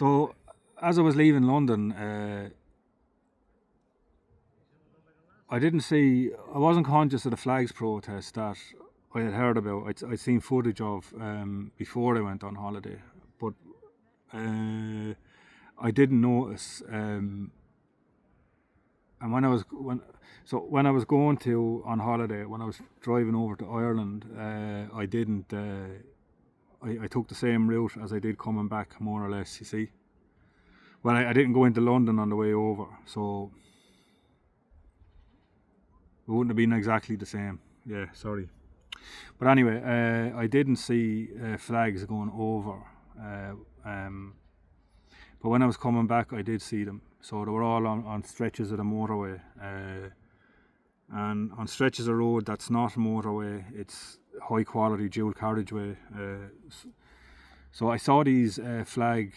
So, as I was leaving London, I wasn't conscious of the flags protest that I had heard about. I'd seen footage of before I went on holiday, but I didn't notice. And when I was going to on holiday, when I was driving over to Ireland, I didn't. I took the same route as I did coming back, more or less. You see. Well, I didn't go into London on the way over, so it wouldn't have been exactly the same. Yeah, sorry. But anyway, I didn't see flags going over. But when I was coming back, I did see them. So they were all on stretches of the motorway. And on stretches of road that's not motorway, it's high quality dual carriageway. So I saw these flag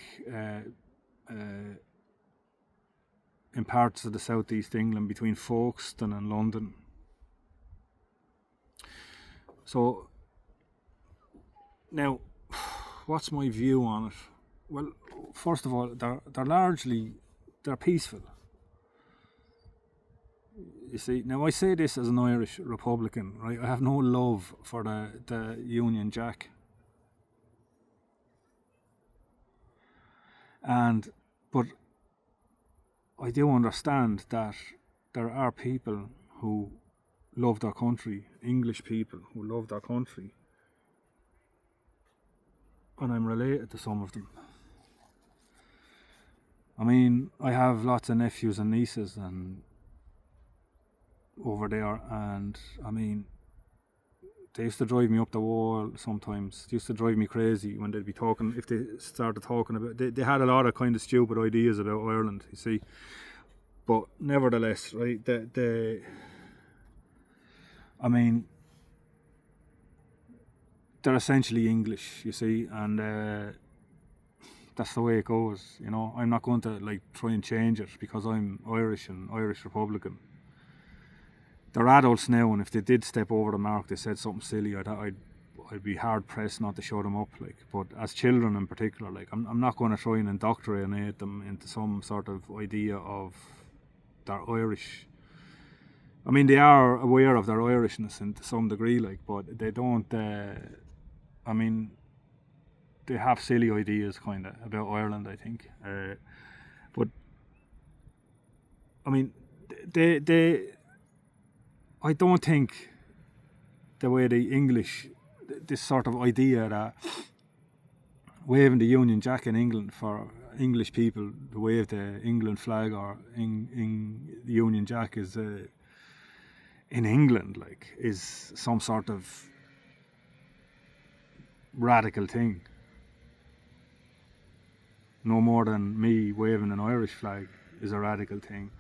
in parts of the southeast England between Folkestone and London. So now, what's my view on it? Well, first of all, they're peaceful. You see, now I say this as an Irish Republican, right? I have no love for the Union Jack. But I do understand that there are people who love their country, English people who love their country, and I'm related to some of them. I mean, I have lots of nephews and nieces and over there, and I mean, they used to drive me up the wall sometimes. They used to drive me crazy when they'd be talking, if they started talking about, they had a lot of kind of stupid ideas about Ireland, you see. But nevertheless, right, I mean, they're essentially English, you see, and that's the way it goes, you know. I'm not going to like try and change it because I'm Irish and Irish Republican. They're adults now, and if they did step over the mark, they said something silly, I'd be hard pressed not to show them up. Like, but as children in particular, like I'm not going to try and indoctrinate them into some sort of idea of their Irish. I mean, they are aware of their Irishness to some degree, like, but they don't. I mean, they have silly ideas kind of about Ireland, I think. But I mean, they. I don't think the way the English, this sort of idea that waving the Union Jack in England for English people to wave the England flag or in the Union Jack is in England, like, is some sort of radical thing. No more than me waving an Irish flag is a radical thing.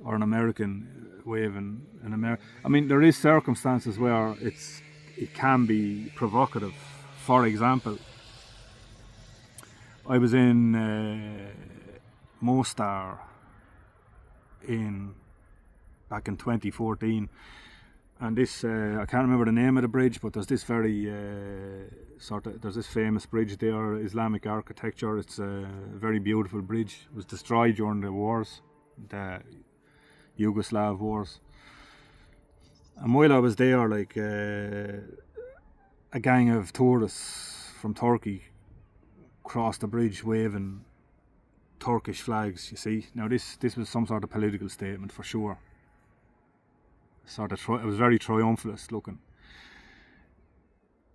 Or an American waving an American. I mean, there is circumstances where it can be provocative. For example, I was in Mostar back in 2014, and this I can't remember the name of the bridge, but there's this very there's this famous bridge there, Islamic architecture. It's a very beautiful bridge. It was destroyed during the wars, the Yugoslav wars. And while I was there, like a gang of tourists from Turkey crossed the bridge waving Turkish flags, you see. Now this was some sort of political statement for sure. It was very triumphalist looking.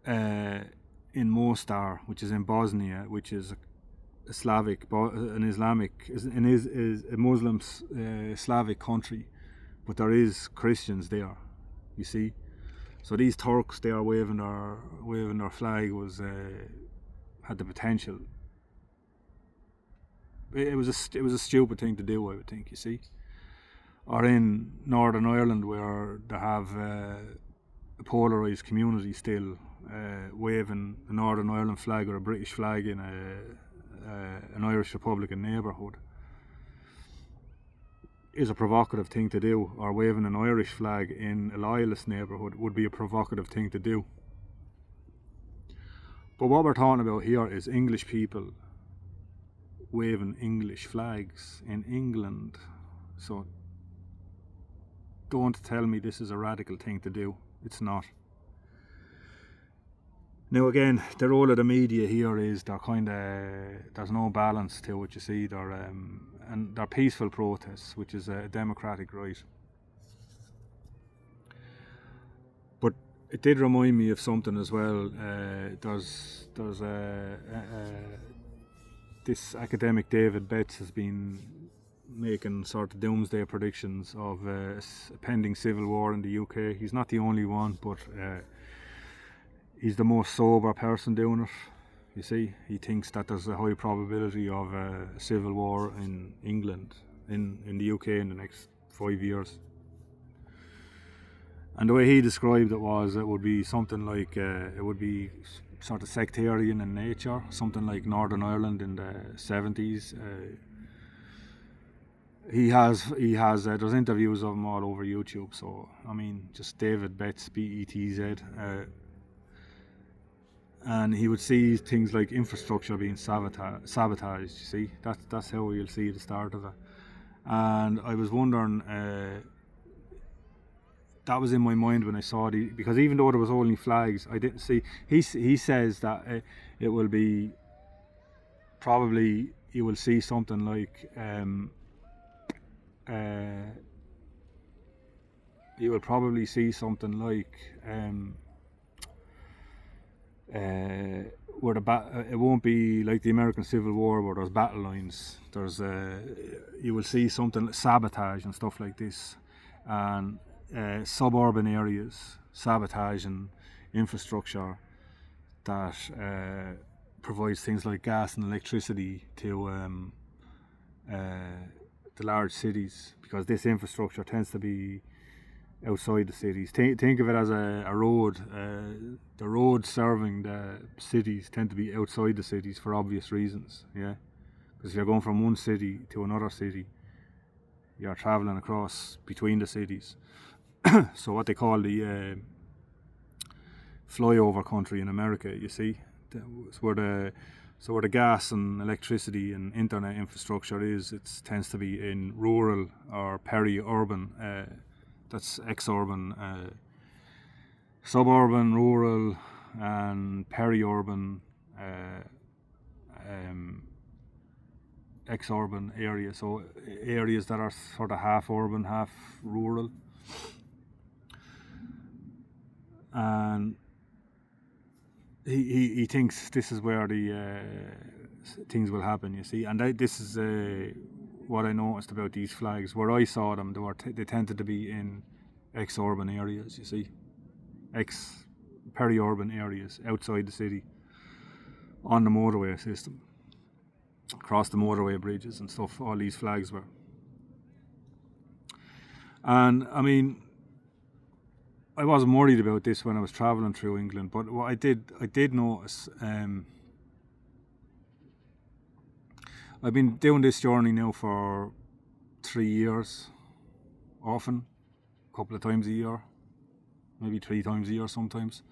In Mostar, which is in Bosnia, which is a Slavic, an Islamic, is a Muslim Slavic country, but there is Christians there, you see. So these Turks, they are waving their flag had the potential. It was a stupid thing to do, I would think, you see. Or in Northern Ireland, where they have a polarised community still, waving a Northern Ireland flag or a British flag in an Irish Republican neighbourhood is a provocative thing to do, or waving an Irish flag in a loyalist neighbourhood would be a provocative thing to do. But what we're talking about here is English people waving English flags in England. So don't tell me this is a radical thing to do. It's not. Now again, the role of the media here is there's no balance to it, you see. And they're peaceful protests, which is a democratic right. But it did remind me of something as well. There's this academic David Betts has been making sort of doomsday predictions of a pending civil war in the UK. He's not the only one, but he's the most sober person doing it. You see, he thinks that there's a high probability of a civil war in England, in the UK in the next 5 years. And the way he described it was, it would be something like, it would be sort of sectarian in nature, something like Northern Ireland in the 70s. He has there's interviews of him all over YouTube, so I mean, just David Betts, BETZ, and he would see things like infrastructure being sabotaged, you see. That's how you'll see the start of it. And I was wondering, that was in my mind when I saw it, because even though there was only flags, I didn't see, he says that it will be, probably you will see something like, you will probably see something like where it won't be like the American Civil War where there's battle lines. There's you will see something like sabotage and stuff like this, and suburban areas sabotaging infrastructure that provides things like gas and electricity to the large cities, because this infrastructure tends to be outside the cities. Think of it as a road. The roads serving the cities tend to be outside the cities for obvious reasons, yeah? Because if you're going from one city to another city, you're travelling across between the cities. So what they call the flyover country in America, you see, where the gas and electricity and internet infrastructure is, it tends to be in rural or peri-urban, that's ex-urban, suburban, rural and peri-urban, ex-urban areas, so areas that are sort of half urban, half rural. And he thinks this is where the things will happen, you see. And this is what I noticed about these flags. Where I saw them, they tended to be in ex-urban areas, you see, peri-urban areas outside the city, on the motorway system, across the motorway bridges and stuff. All these flags were. And I mean, I wasn't worried about this when I was travelling through England, but what I did notice, I've been doing this journey now for 3 years, often, a couple of times a year, maybe 3 times a year sometimes.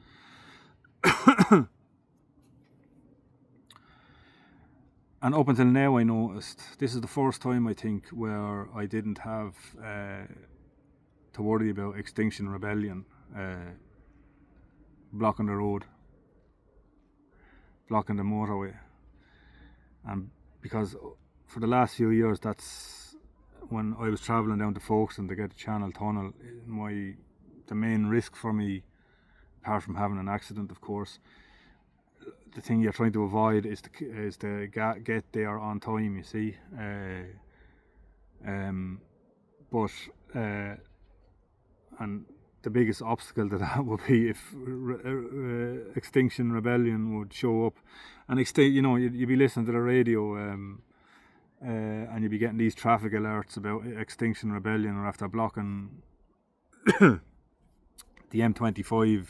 And up until now I noticed, this is the first time I think where I didn't have to worry about Extinction Rebellion blocking the road, blocking the motorway. And because for the last few years, that's when I was travelling down to Folkestone to get the Channel Tunnel, the main risk for me, apart from having an accident of course, the thing you're trying to avoid is to get there on time, you see. And the biggest obstacle to that would be if Extinction Rebellion would show up, and you'd be listening to the radio, and you'd be getting these traffic alerts about Extinction Rebellion, or after blocking the M25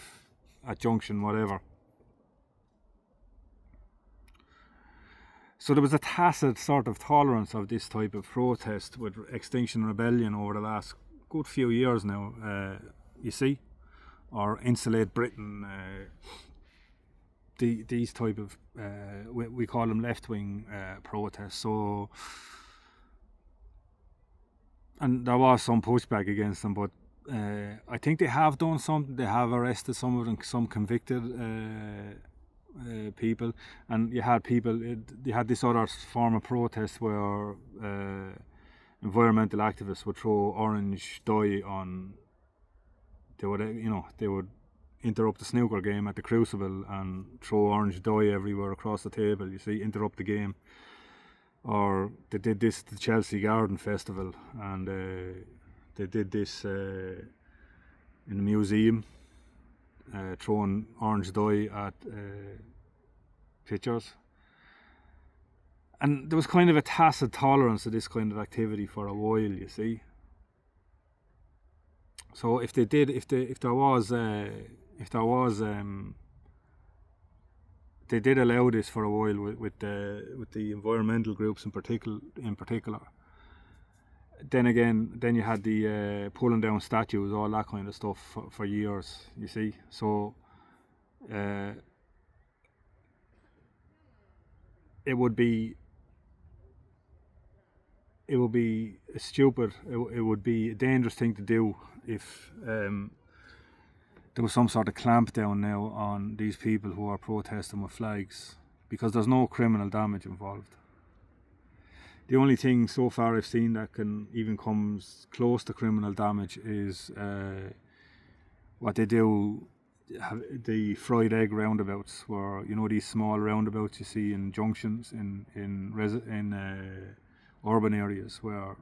at junction whatever. So there was a tacit sort of tolerance of this type of protest with Extinction Rebellion over the last good few years now, you see, or Insulate Britain, these type of we call them left-wing protests. So, and there was some pushback against them, but I think they have done something. They have arrested some of them, some convicted people, and you had this other form of protest where environmental activists would throw orange dye on. They would interrupt the snooker game at the Crucible and throw orange dye everywhere across the table. You see, interrupt the game. Or they did this at the Chelsea Garden Festival, and they did this in the museum, throwing orange dye at pictures. And there was kind of a tacit tolerance of this kind of activity for a while, you see. So if there was, they did allow this for a while with the environmental groups in particular. Then you had the pulling down statues, all that kind of stuff for years. You see, so it would be stupid. It would be a dangerous thing to do if there was some sort of clampdown now on these people who are protesting with flags, because there's no criminal damage involved. The only thing so far I've seen that can even comes close to criminal damage is what they do, the fried egg roundabouts, where these small roundabouts you see in junctions in urban areas where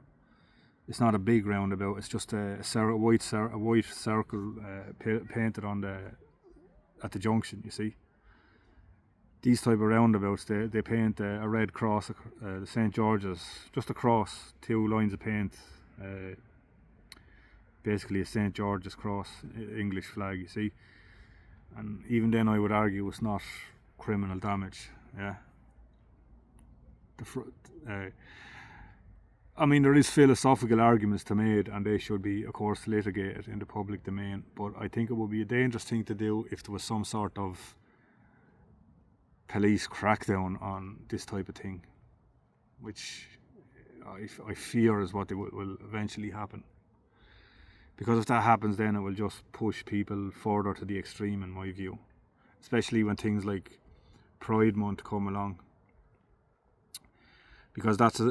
it's not a big roundabout, it's just a white circle painted on at the junction, you see. These type of roundabouts, they paint a red cross, the St. George's, just across 2 lines of paint, basically a St. George's cross, English flag, you see. And even then I would argue it's not criminal damage, yeah. I mean, there is philosophical arguments to be made, and they should be, of course, litigated in the public domain. But I think it would be a dangerous thing to do if there was some sort of police crackdown on this type of thing, which I fear is what will eventually happen. Because if that happens, then it will just push people further to the extreme, in my view. Especially when things like Pride Month come along. Because that's a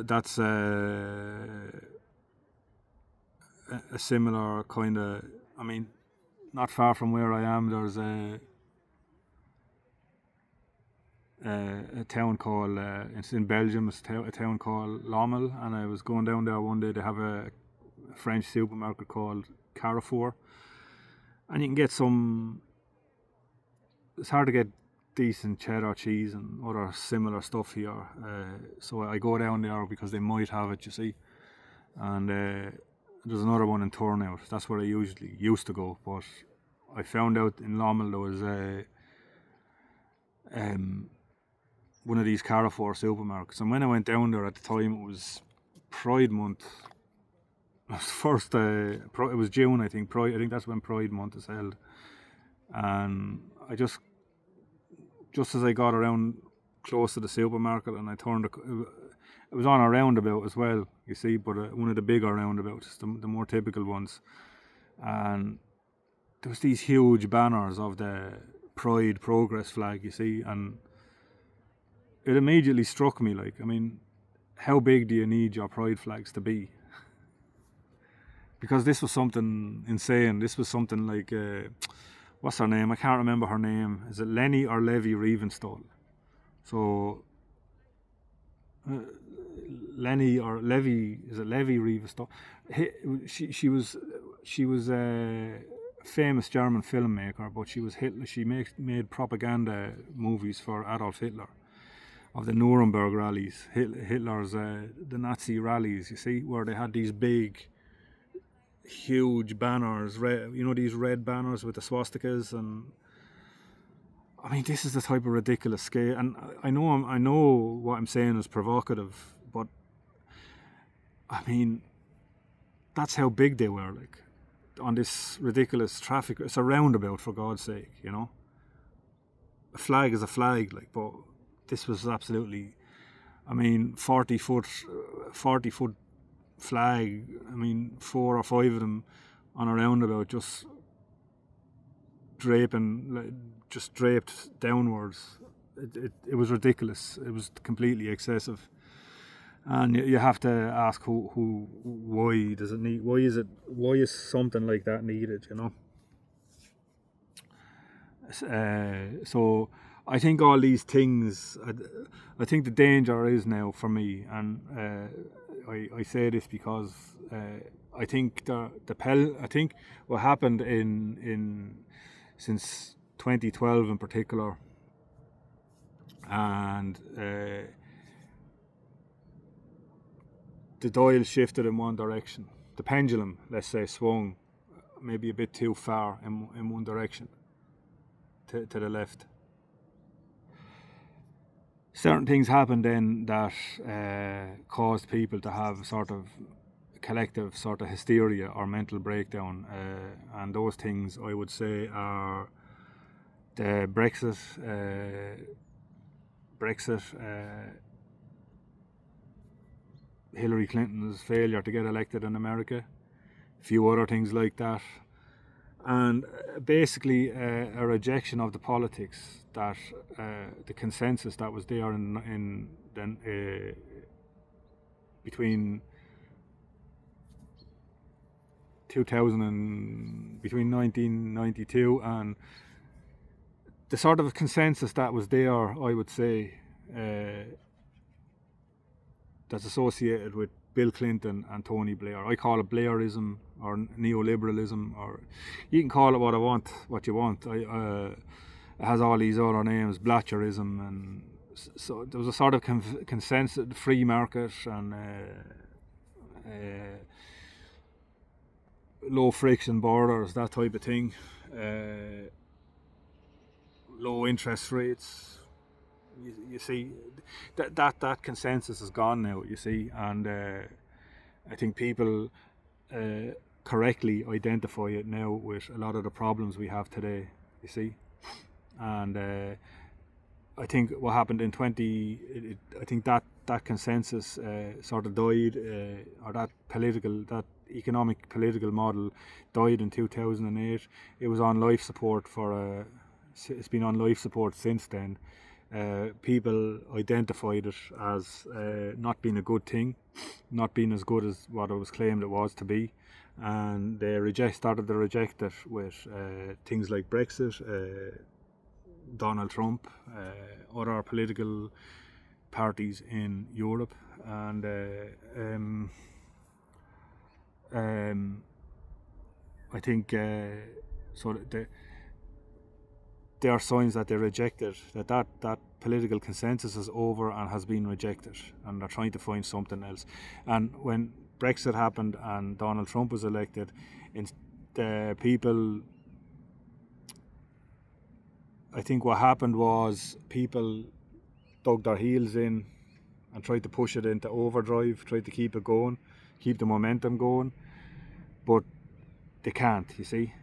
similar kind of, I mean, not far from where I am, there's a town called, it's in Belgium, it's a town called Lommel, and I was going down there one day. They have a French supermarket called Carrefour, and you can get it's hard to get decent cheddar cheese and other similar stuff here, so I go down there because they might have it, you see. And there's another one in Turnout, that's where I usually used to go, but I found out in Lommel there was one of these Carrefour supermarkets, and when I went down there at the time, it was Pride Month. It was first, it was June, I think. I think that's when Pride Month is held, and I just as I got around close to the supermarket, and I turned, it was on a roundabout as well, you see, but one of the bigger roundabouts, the more typical ones, and there was these huge banners of the Pride Progress flag, you see, and it immediately struck me, like, I mean, how big do you need your Pride flags to be? Because this was something insane. This was something like, what's her name? I can't remember her name. Is it Lenny or Levy Riefenstahl? So, Lenny or Levy, is it Levy Riefenstahl? She was a famous German filmmaker, but she was Hitler. She made propaganda movies for Adolf Hitler, of the Nuremberg rallies, Hitler's the Nazi rallies, you see, where they had these big, huge banners, these red banners with the swastikas, and I mean, this is the type of ridiculous scale. And I know what I'm saying is provocative, but I mean, that's how big they were, like, on this ridiculous traffic. It's a roundabout, for God's sake, you know. a flag is a flag, like, but this was absolutely, I mean, 40 foot flag. I mean, 4 or 5 of them on a roundabout, just draped downwards. It was ridiculous. It was completely excessive, and you have to ask why does it need? Why is something like that needed? You know. So I think all these things. I think the danger is now for me, and I say this because I think I think what happened in since 2012 in particular, and the dial shifted in one direction. The pendulum, let's say, swung maybe a bit too far in one direction to the left. Certain things happened then that caused people to have sort of collective sort of hysteria or mental breakdown, and those things I would say are the Brexit, Hillary Clinton's failure to get elected in America, a few other things like that, and basically a rejection of the politics that the consensus that was there between 1992 and the sort of consensus that was there, I would say, that's associated with Bill Clinton and Tony Blair. I call it Blairism or neoliberalism, or you can call it what you want. It has all these other names, Blatcherism, and so there was a sort of consensus, free market and low friction borders, that type of thing, low interest rates. You see, that consensus is gone now. You see, and I think people correctly identify it now with a lot of the problems we have today. You see, and I think what happened in I think that consensus sort of died, or that economic political model died in 2008. It was on life support it's been on life support since then. People identified it as not being a good thing, not being as good as what it was claimed it was to be, and they started to reject it with things like Brexit, Donald Trump, other political parties in Europe, and I think so there are signs that they rejected that political consensus is over and has been rejected, and they're trying to find something else. And when Brexit happened and Donald Trump was elected, the people, I think what happened was people dug their heels in and tried to push it into overdrive, tried to keep it going, keep the momentum going, but they can't, you see.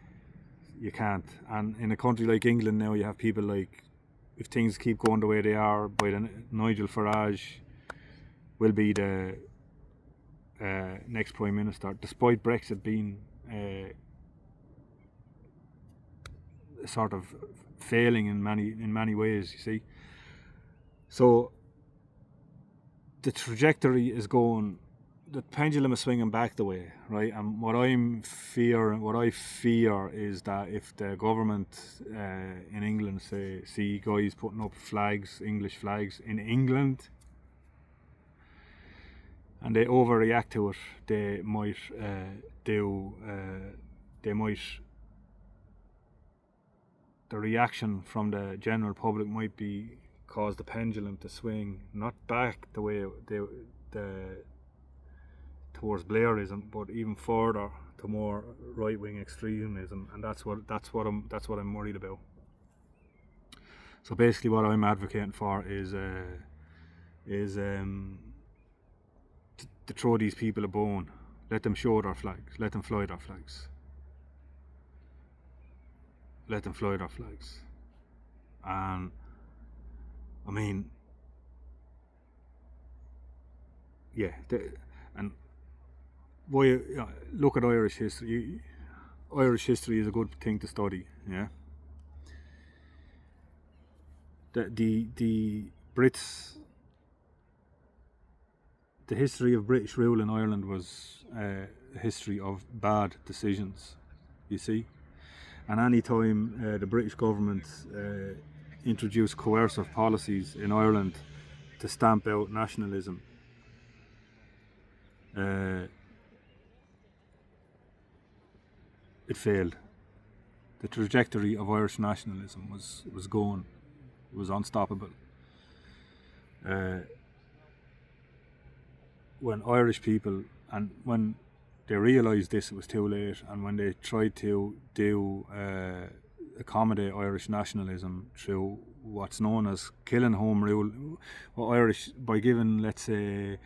You can't. And in a country like England now, you have people like, if things keep going the way they are, Nigel Farage will be the next Prime Minister, despite Brexit being sort of failing in many ways, you see. So the trajectory is going, the pendulum is swinging back the way, right? And what I fear is that if the government in England see guys putting up flags, English flags in England, and they overreact to it, the reaction from the general public might be cause the pendulum to swing not back the way towards Blairism, but even further to more right-wing extremism, and that's what I'm worried about. So basically, what I'm advocating for is to throw these people a bone, let them show their flags, let them fly their flags, And I mean, yeah, and why look at Irish history. Irish history is a good thing to study. Yeah, the Brits, the history of British rule in Ireland was a history of bad decisions. You see, and any time the British government introduced coercive policies in Ireland to stamp out nationalism, it failed. The trajectory of Irish nationalism was gone. It was unstoppable. When Irish people, and when they realised this, it was too late, and when they tried to accommodate Irish nationalism through what's known as killing home rule, Irish, by giving, let's say,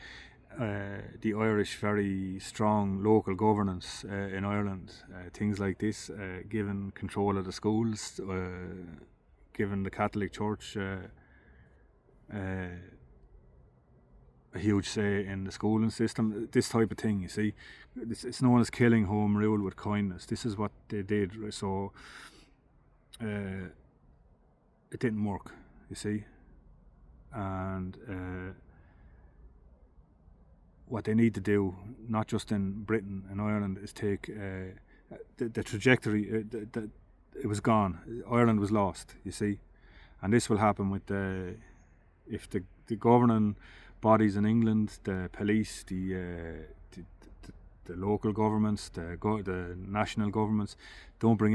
the Irish very strong local governance in Ireland, things like this, given control of the schools, given the Catholic Church a huge say in the schooling system, this type of thing, you see. It's known as killing home rule with kindness. This is what they did, so it didn't work, you see. And what they need to do, not just in Britain and Ireland, is take the trajectory. It was gone. Ireland was lost, you see. And this will happen with if the governing bodies in England, the police, the local governments, the national governments, don't bring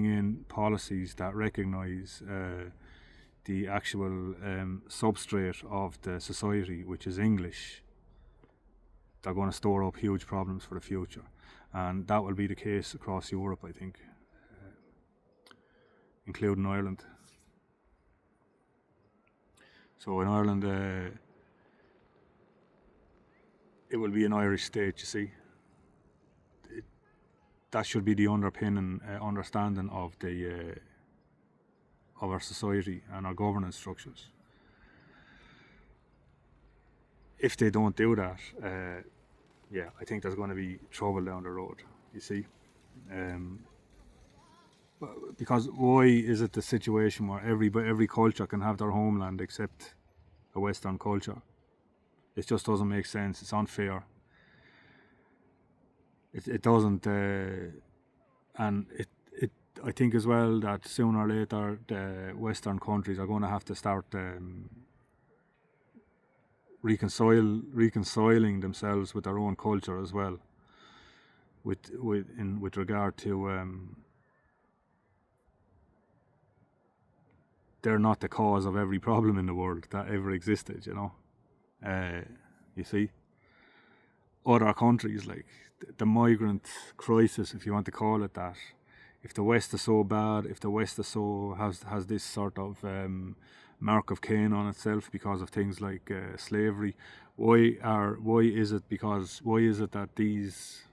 in policies that recognise the actual substrate of the society, which is English. They're going to store up huge problems for the future, and that will be the case across Europe, I think, including Ireland. So in Ireland, it will be an Irish state, you see. That should be the underpinning understanding of our society and our governance structures. If they don't do that, I think there's going to be trouble down the road, you see. Because why is it the situation where every culture can have their homeland except a Western culture? It just doesn't make sense. It's unfair. It doesn't, and I think as well that sooner or later the Western countries are going to have to start reconciling themselves with their own culture as well, with regard to they're not the cause of every problem in the world that ever existed, you know. You see, other countries, like the migrant crisis, if you want to call it that, if the West is so bad, if the West is so has this sort of mark of Cain on itself because of things like slavery, why is it that these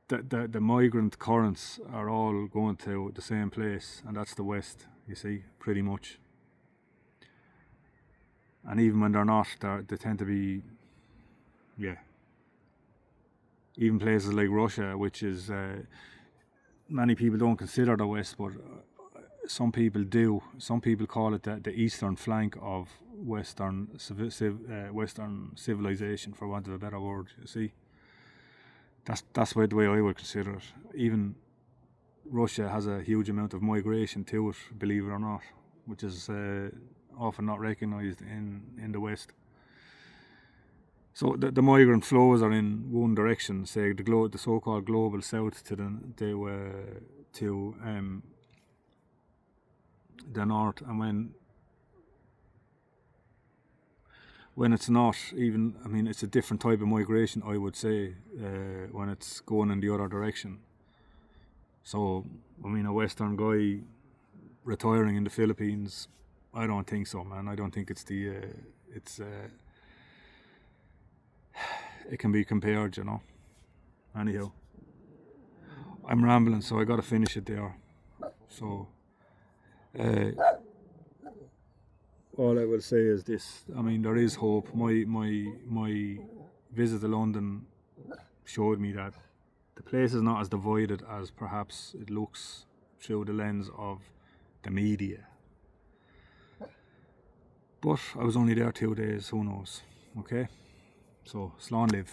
the migrant currents are all going to the same place, and that's the West, you see, pretty much. And even when they're not, they tend to be, even places like Russia, which is, many people don't consider the West, but some people do. Some people call it the eastern flank of Western civilization, for want of a better word, you see. That's the way I would consider it. Even Russia has a huge amount of migration to it, believe it or not, which is often not recognised in the West. So the migrant flows are in one direction, say the so-called global south to the north, and when it's not even, I mean, it's a different type of migration, I would say, when it's going in the other direction. So, I mean, a Western guy retiring in the Philippines, I don't think so, man. I don't think it can be compared, you know. Anyhow, I'm rambling, so I got to finish it there. So all I will say is this: I mean, there is hope. My visit to London showed me that the place is not as divided as perhaps it looks through the lens of the media. But I was only there 2 days. Who knows? Okay, so slán live.